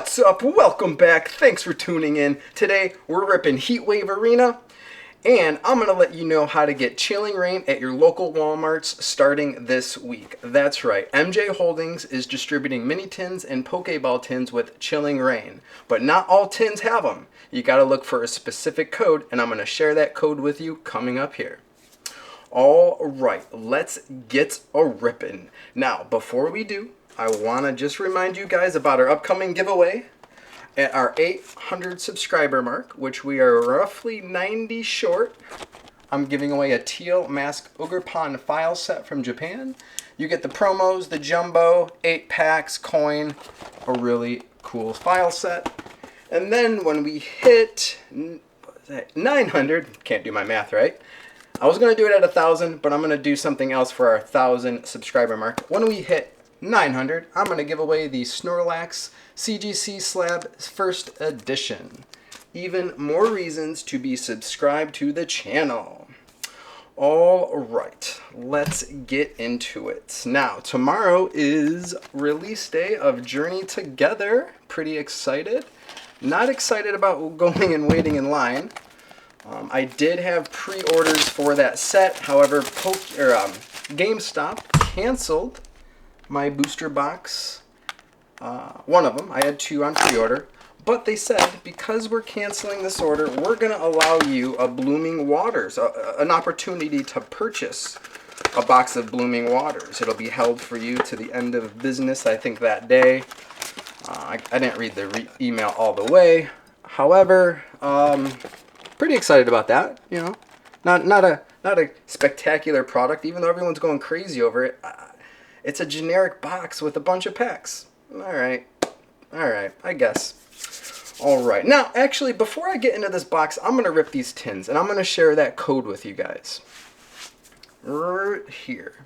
What's up? Welcome back. Thanks for tuning in. Today we're ripping Heatwave Arena, and I'm going to let you know how to get Chilling Reign at your local Walmarts starting this week. That's right, MJ Holdings is distributing mini tins and Pokeball tins with Chilling Reign, but not all tins have them. You got to look for a specific code, and I'm going to share that code with you coming up here. All right, let's get a rippin'. Now, before we do, I want to just remind you guys about our upcoming giveaway at our 800 subscriber mark, which we are roughly 90 short. I'm giving away a teal mask Ogre Pond file set from Japan. You get the promos, the jumbo, 8 packs, coin, a really cool file set. And then when we hit 900, can't do my math right. I was going to do it at 1,000, but I'm going to do something else for our 1,000 subscriber mark. When we hit 900, I'm going to give away the Snorlax CGC Slab First Edition. Even more reasons to be subscribed to the channel. All right, let's get into it. Now, tomorrow is release day of Journey Together. Pretty excited. Not excited about going and waiting in line. I did have pre-orders for that set. However, GameStop canceled my booster box, one of them. I had 2 on pre-order, but they said because we're canceling this order, we're going to allow you a Blooming Waters, an opportunity to purchase a box of Blooming Waters. It'll be held for you to the end of business, I think, that day. I didn't read the email all the way. However, pretty excited about that. You know, not a spectacular product, even though everyone's going crazy over it. It's a generic box with a bunch of packs. Alright, I guess. Alright, now actually before I get into this box, I'm going to rip these tins and I'm going to share that code with you guys. Right here.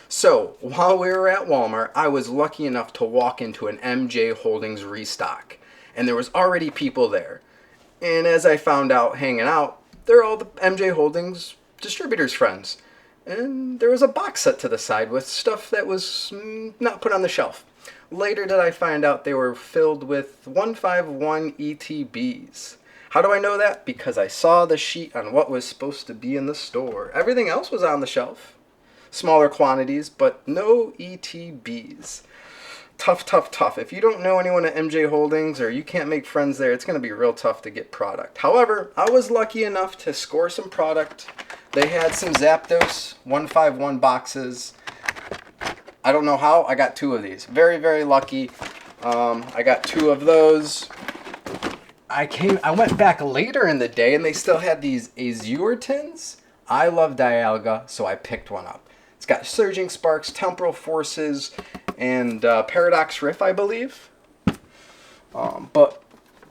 So, while we were at Walmart, I was lucky enough to walk into an MJ Holdings restock. And there was already people there. And as I found out hanging out, they're all the MJ Holdings distributors' friends. And there was a box set to the side with stuff that was not put on the shelf. Later did I find out they were filled with 151 ETBs. How do I know that? Because I saw the sheet on what was supposed to be in the store. Everything else was on the shelf. Smaller quantities, but no ETBs. Tough. If you don't know anyone at MJ Holdings or you can't make friends there, it's going to be real tough to get product. However, I was lucky enough to score some product. They had some Zapdos 151 boxes. I don't know how. I got 2 of these. Very, very lucky. I got 2 of those. I went back later in the day and they still had these Azure tins. I love Dialga, so I picked one up. It's got Surging Sparks, Temporal Forces, and Paradox Rift, I believe. But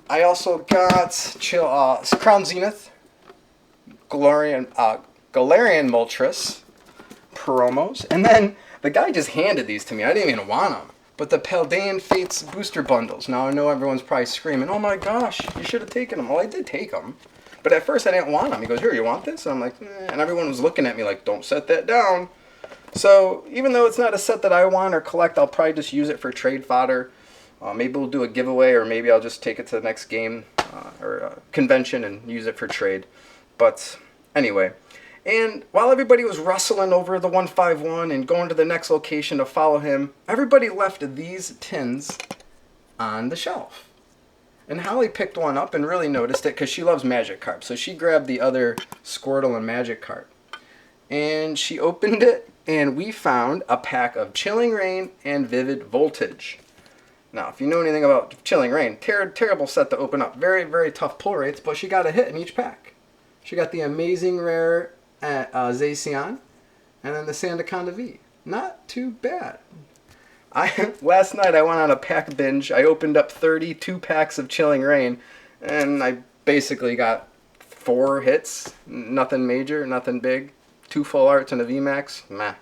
I also got Crown Zenith, Galarian Moltres promos, and then the guy just handed these to me. I didn't even want them. But the Paldean Fates booster bundles. Now I know everyone's probably screaming, "Oh my gosh, you should have taken them." Well, I did take them, but at first I didn't want them. He goes, "Here, you want this?" And I'm like, eh. And everyone was looking at me like, "Don't set that down." So even though it's not a set that I want or collect, I'll probably just use it for trade fodder. Maybe we'll do a giveaway, or maybe I'll just take it to the next game or convention and use it for trade. But anyway, and while everybody was rustling over the 151 and going to the next location to follow him, everybody left these tins on the shelf. And Holly picked one up and really noticed it because she loves Magikarp. So she grabbed the other Squirtle and Magikarp. And she opened it, and we found a pack of Chilling Reign and Vivid Voltage. Now, if you know anything about Chilling Reign, terrible set to open up. Very, very tough pull rates, but she got a hit in each pack. She got the amazing rare Zacian, and then the Sandaconda V. Not too bad. Last night I went on a pack binge. I opened up 32 packs of Chilling Reign, and I basically got 4 hits. Nothing major, nothing big. 2 full arts and a VMAX. Meh.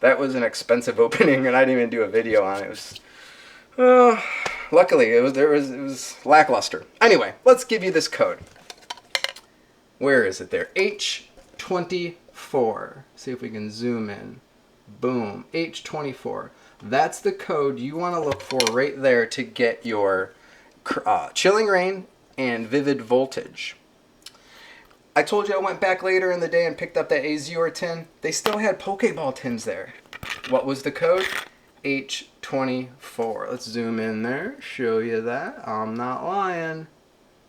That was an expensive opening, and I didn't even do a video on it. It was, luckily, it was lackluster. Anyway, let's give you this code. Where is it there? H24. See if we can zoom in. Boom. H24. That's the code you want to look for right there to get your Chilling Reign and Vivid Voltage. I told you I went back later in the day and picked up that Azure tin. They still had Pokeball tins there. What was the code? H24. Let's zoom in there, show you that. I'm not lying.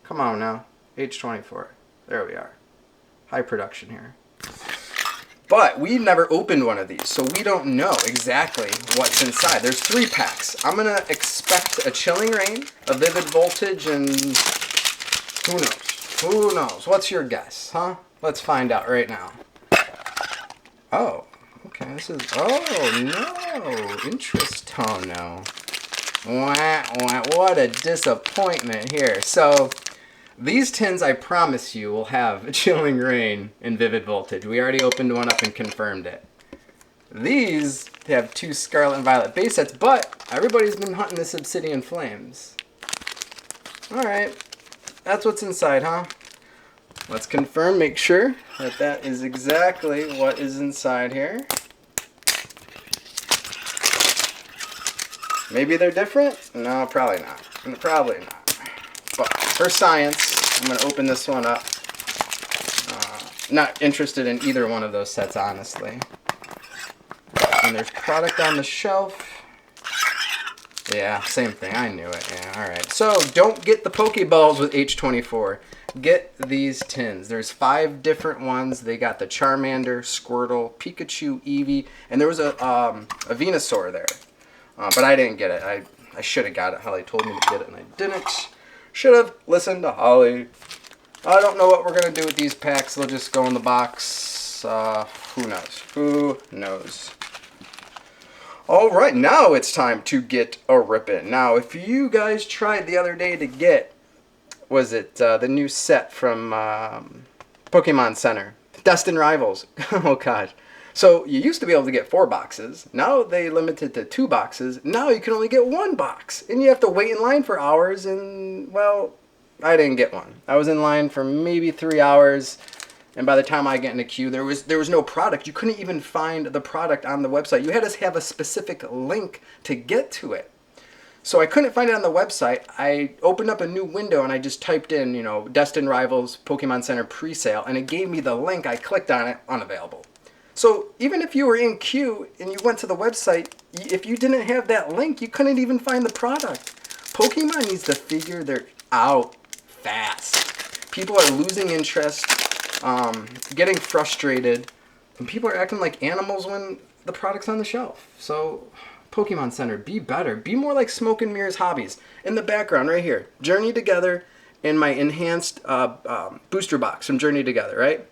Come on now. H24. There we are. High production here. But we never opened one of these, so we don't know exactly what's inside. There's 3 packs. I'm going to expect a Chilling Reign, a Vivid Voltage, and who knows? Who knows? What's your guess, huh? Let's find out right now. Oh, okay. This is... Oh, no. Interest. Oh, no. Wah, wah, what a disappointment here. So... These tins, I promise you, will have a Chilling Reign and Vivid Voltage. We already opened one up and confirmed it. These have 2 Scarlet and Violet base sets, but everybody's been hunting this Obsidian Flames. Alright, that's what's inside, huh? Let's confirm, make sure that that is exactly what is inside here. Maybe they're different? No, probably not. Probably not. But for science, I'm going to open this one up. Not interested in either one of those sets, honestly. And there's product on the shelf. Yeah, same thing. I knew it. Yeah, alright. So, don't get the Pokeballs with H24. Get these tins. There's 5 different ones. They got the Charmander, Squirtle, Pikachu, Eevee, and there was a Venusaur there. But I didn't get it. I should have got it. Holly told me to get it, and I didn't. Should have listened to Holly. I don't know what we're going to do with these packs. They'll just go in the box. Who knows? Who knows? Alright, now it's time to get a rippin'. Now, if you guys tried the other day to get, was it the new set from Pokémon Center? Destined Rivals. Oh, God. So, you used to be able to get 4 boxes. Now they limited to 2 boxes. Now you can only get 1 box. And you have to wait in line for hours. And, well, I didn't get one. I was in line for maybe 3 hours. And by the time I get in the queue, there was no product. You couldn't even find the product on the website. You had to have a specific link to get to it. So I couldn't find it on the website. I opened up a new window and I just typed in, you know, Destined Rivals Pokemon Center presale. And it gave me the link. I clicked on it. Unavailable. So even if you were in queue and you went to the website, if you didn't have that link, you couldn't even find the product. Pokemon needs to figure their out fast. People are losing interest, getting frustrated, and people are acting like animals when the product's on the shelf. So Pokemon Center, be better. Be more like Smoke and Mirrors Hobbies. In the background right here, Journey Together in my enhanced booster box from Journey Together, right?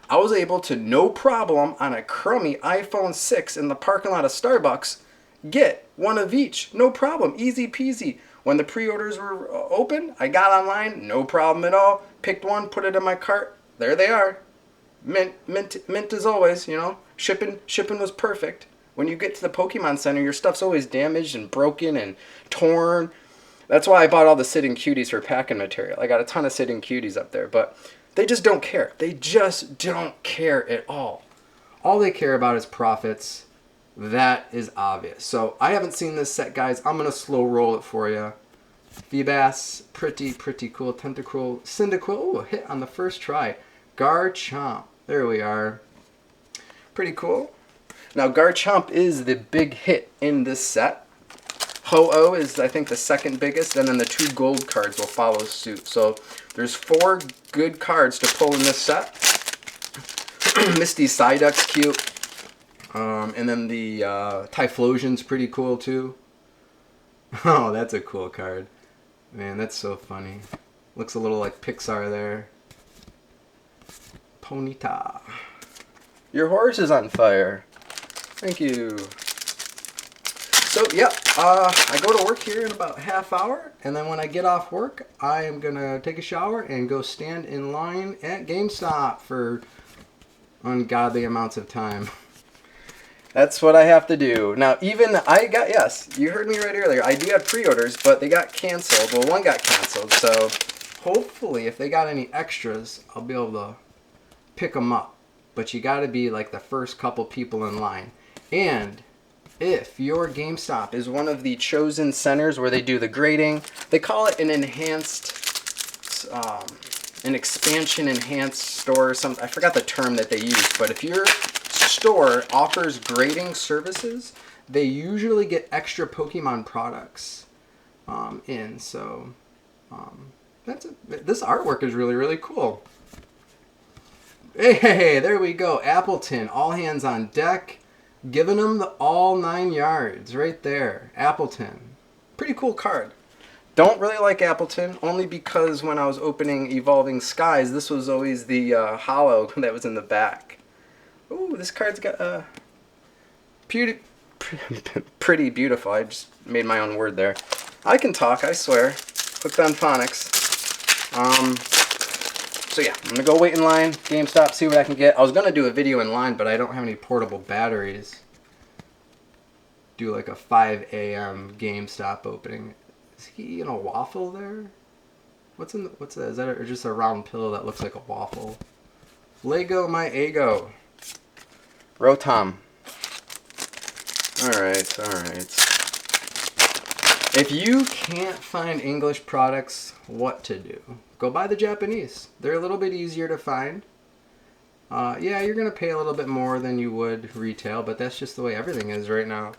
I was able to, no problem, on a crummy iPhone 6 in the parking lot of Starbucks, get one of each. No problem. Easy peasy. When the pre-orders were open, I got online. No problem at all. Picked one, put it in my cart. There they are. Mint as always, you know. Shipping was perfect. When you get to the Pokemon Center, your stuff's always damaged and broken and torn. That's why I bought all the Sitting Cuties for packing material. I got a ton of Sitting Cuties up there, but... they just don't care. They just don't care at all. All they care about is profits. That is obvious. So I haven't seen this set, guys. I'm going to slow roll it for you. Feebas, pretty cool. Tentacruel, Cyndaquil. Oh, a hit on the first try. Garchomp. There we are. Pretty cool. Now, Garchomp is the big hit in this set. Ho-Oh is, I think, the second biggest, and then the 2 gold cards will follow suit. So there's 4 good cards to pull in this set. Misty Psyduck's cute. And then the Typhlosion's pretty cool, too. Oh, that's a cool card. Man, that's so funny. Looks a little like Pixar there. Ponyta. Your horse is on fire. Thank you. So, yeah, I go to work here in about a half hour, and then when I get off work, I am going to take a shower and go stand in line at GameStop for ungodly amounts of time. That's what I have to do. Now, yes, you heard me right earlier. I do have pre-orders, but they got canceled. Well, one got canceled, so hopefully if they got any extras, I'll be able to pick them up. But you got to be like the first couple people in line. And if your GameStop is one of the chosen centers where they do the grading, they call it an enhanced, an expansion enhanced store or something. I forgot the term that they use, but if your store offers grading services, they usually get extra Pokemon products in. So this artwork is really, really cool. Hey, there we go. Appleton, all hands on deck. Giving them the all 9 yards right there. Appleton. Pretty cool card. Don't really like Appleton, only because when I was opening Evolving Skies, this was always the hollow that was in the back. Ooh, this card's got pretty beautiful. I just made my own word there. I can talk, I swear. Hooked on phonics. So yeah, I'm going to go wait in line, GameStop, see what I can get. I was going to do a video in line, but I don't have any portable batteries. Do like a 5 a.m. GameStop opening. Is he eating a waffle there? What's that? Is that just a round pillow that looks like a waffle? Lego my ego. Rotom. Alright. If you can't find English products, what to do? Go buy the Japanese. They're a little bit easier to find. Yeah, you're going to pay a little bit more than you would retail, but that's just the way everything is right now.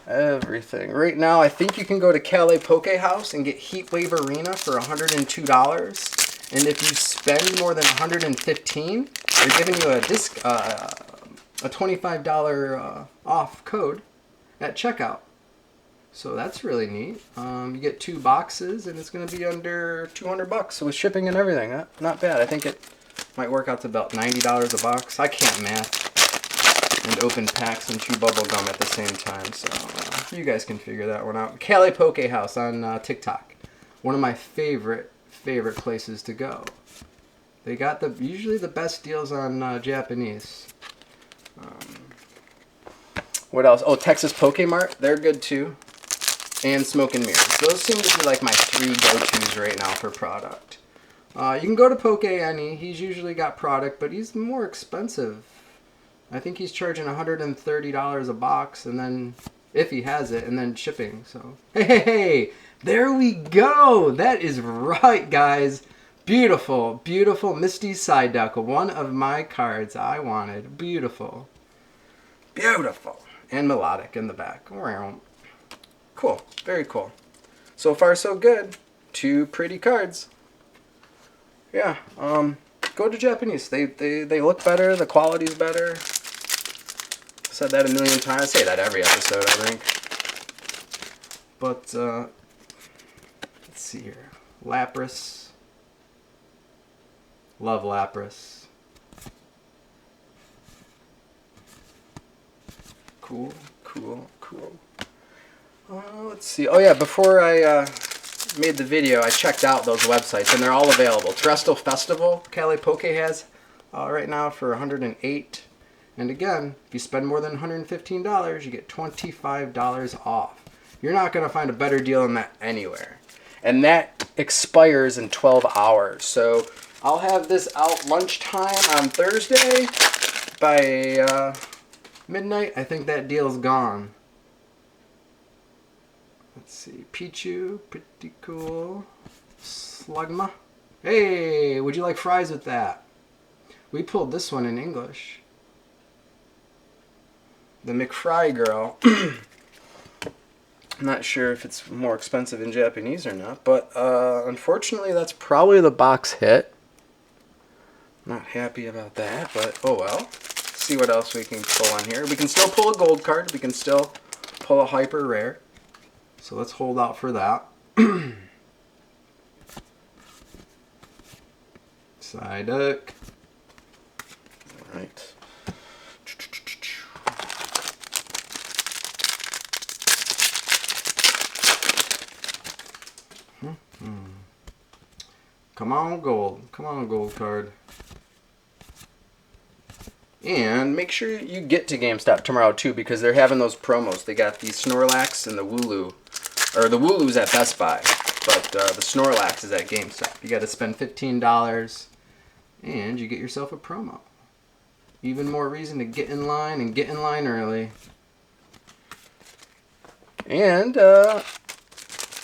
Everything. Right now, I think you can go to Calais Poke House and get Heatwave Arena for $102. And if you spend more than $115, they're giving you a $25 off code at checkout. So that's really neat. You get 2 boxes, and it's going to be under $200 with shipping and everything. Not bad. I think it might work out to about $90 a box. I can't math and open packs and chew bubble gum at the same time, so you guys can figure that one out. Calais Poke House on TikTok. One of my favorite places to go. They got usually the best deals on Japanese. What else? Oh, Texas Pokemart. They're good too. And Smoke and Mirrors. Those seem to be like my 3 go-tos right now for product. You can go to Poke Any. He's usually got product, but he's more expensive. I think he's charging $130 a box, and then if he has it, and then shipping. So hey, there we go. That is right, guys. Beautiful, beautiful Misty Psyduck. One of my cards I wanted. Beautiful, beautiful, and melodic in the back. Cool. Very cool. So far, so good. 2 pretty cards. Yeah. Go to Japanese. They look better. The quality's better. Said that a million times. I say that every episode, I think. But let's see here. Lapras. Love Lapras. Cool. Let's see. Oh yeah, before I made the video, I checked out those websites, and they're all available. Terrestrial Festival, Calais Poke has right now for $108. And again, if you spend more than $115, you get $25 off. You're not going to find a better deal than that anywhere. And that expires in 12 hours. So I'll have this out lunchtime on Thursday. By midnight, I think that deal's gone. Let's see. Pichu, pretty cool. Slugma. Hey, would you like fries with that? We pulled this one in English. The McFry girl. I'm not sure if it's more expensive in Japanese or not, but unfortunately that's probably the box hit. Not happy about that, but oh well. Let's see what else we can pull on here. We can still pull a gold card. We can still pull a hyper rare. So let's hold out for that. Psyduck. All right. Come on, gold. Come on, gold card. And make sure you get to GameStop tomorrow, too, because they're having those promos. They got the Snorlax and the Wooloo. Or the Wooloo's at Best Buy, but the Snorlax is at GameStop. You got to spend $15, and you get yourself a promo. Even more reason to get in line and get in line early. And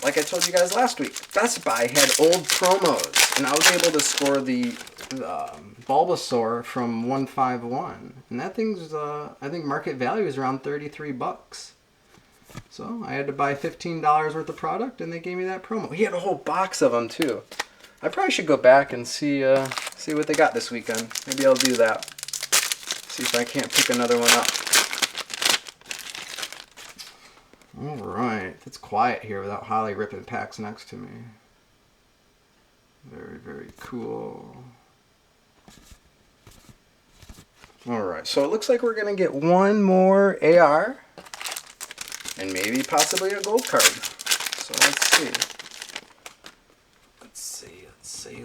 like I told you guys last week, Best Buy had old promos, and I was able to score the Bulbasaur from 151, and that thing's I think market value is around $33. So I had to buy $15 worth of product, and they gave me that promo. He had a whole box of them too. I probably should go back and see what they got this weekend. Maybe I'll do that. See if I can't pick another one up. All right, it's quiet here without Holly ripping packs next to me. Very, very cool. All right, so it looks like we're gonna get one more AR. And maybe possibly a gold card. So let's see.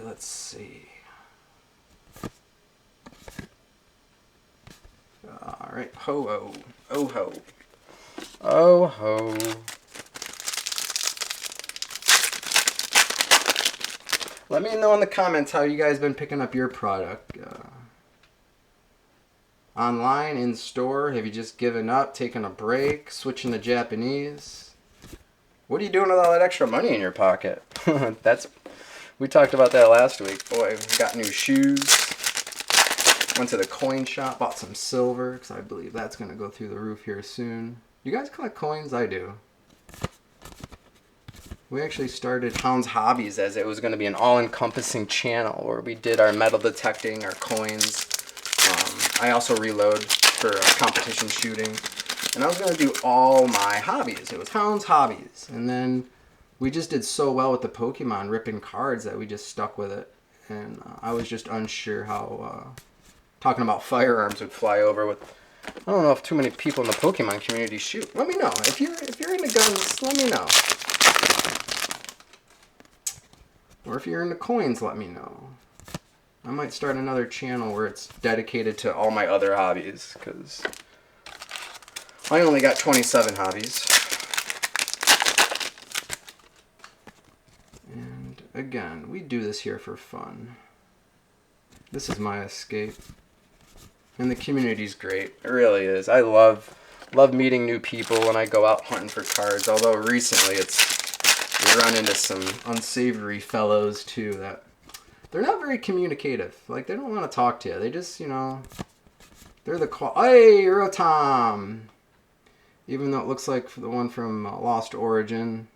Let's see. Alright, ho-ho. Oh-ho. Oh-ho. Let me know in the comments how you guys been picking up your product. Online, in store, have you just given up, taken a break, switching to Japanese? What are you doing with all that extra money in your pocket? We talked about that last week. Boy, we got new shoes. Went to the coin shop, bought some silver, because I believe that's going to go through the roof here soon. You guys collect coins? I do. We actually started Hound's Hobbies as it was going to be an all-encompassing channel where we did our metal detecting, our coins. I also reload for competition shooting. And I was going to do all my hobbies. It was Hound's Hobbies. And then we just did so well with the Pokemon ripping cards that we just stuck with it. And I was just unsure how talking about firearms would fly over with. I don't know if too many people in the Pokemon community shoot. Let me know. If you're into guns, let me know. Or if you're into coins, let me know. I might start another channel where it's dedicated to all my other hobbies, because I only got 27 hobbies. And again, we do this here for fun. This is my escape. And the community's great. It really is. I love meeting new people when I go out hunting for cards, although recently we run into some unsavory fellows too that they're not very communicative. Like, they don't want to talk to you. They just, they're the hey, Rotom! Even though it looks like the one from Lost Origin.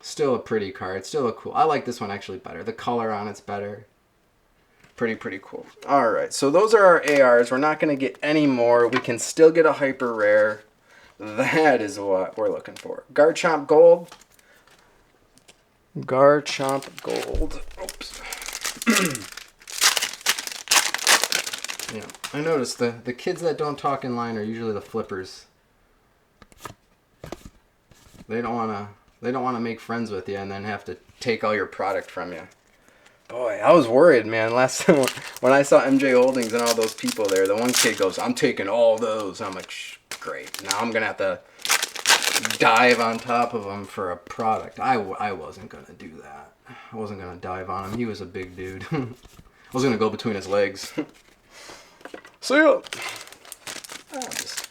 Still a pretty card. Still a cool. I like this one actually better. The color on it's better. Pretty cool. Alright, so those are our ARs. We're not going to get any more. We can still get a hyper rare. That is what we're looking for. Garchomp Gold. Garchomp Gold. Oops. Yeah, I noticed the kids that don't talk in line are usually the flippers. They don't wanna make friends with you and then have to take all your product from you. Boy, I was worried, man. Last time when I saw MJ Holdings and all those people there, the one kid goes, "I'm taking all those." I'm like, great. Now I'm gonna have to dive on top of him for a product. I wasn't gonna do that. I wasn't gonna dive on him. He was a big dude. I was gonna go between his legs. See ya. I'll just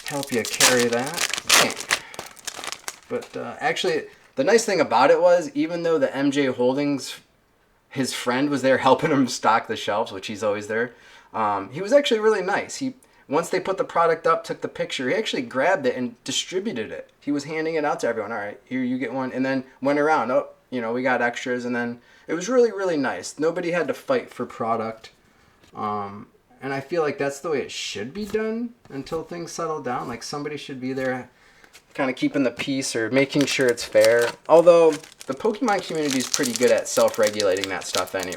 help you carry that. But actually, the nice thing about it was, even though the MJ Holdings, his friend was there helping him stock the shelves, which he's always there, he was actually really nice. Once they put the product up, took the picture, he actually grabbed it and distributed it. He was handing it out to everyone. All right, here, you get one. And then went around. Oh, we got extras. And then it was really, really nice. Nobody had to fight for product. And I feel like that's the way it should be done until things settle down. Like, somebody should be there kind of keeping the peace or making sure it's fair. Although the Pokemon community is pretty good at self-regulating that stuff anyway.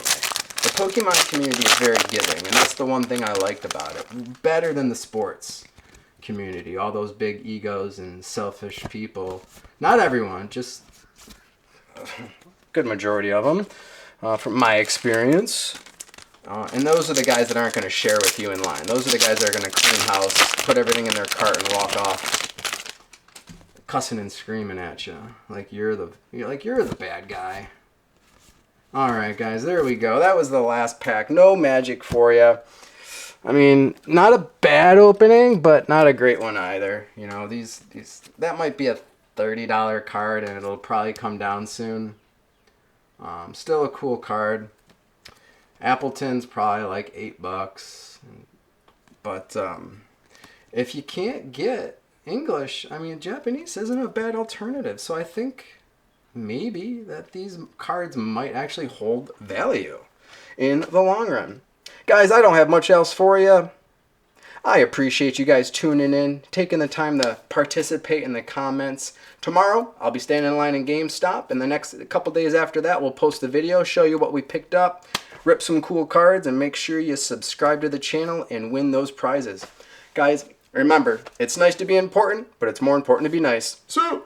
The Pokemon community is very giving, and that's the one thing I liked about it. Better than the sports community. All those big egos and selfish people. Not everyone, just a good majority of them, from my experience. And those are the guys that aren't going to share with you in line. Those are the guys that are going to clean house, put everything in their cart, and walk off cussing and screaming at you like you're the bad guy. All right, guys, there we go. That was the last pack. No magic for you. I mean, not a bad opening, but not a great one either. You know, these that might be a $30 card, and it'll probably come down soon. Still a cool card. Appleton's probably like $8, but if you can't get English, I mean, Japanese isn't a bad alternative. So I think maybe that these cards might actually hold value in the long run. Guys, I don't have much else for you. I appreciate you guys tuning in, taking the time to participate in the comments. Tomorrow, I'll be standing in line in GameStop, and the next couple days after that, we'll post a video, show you what we picked up, rip some cool cards, and make sure you subscribe to the channel and win those prizes. Guys, remember, it's nice to be important, but it's more important to be nice. So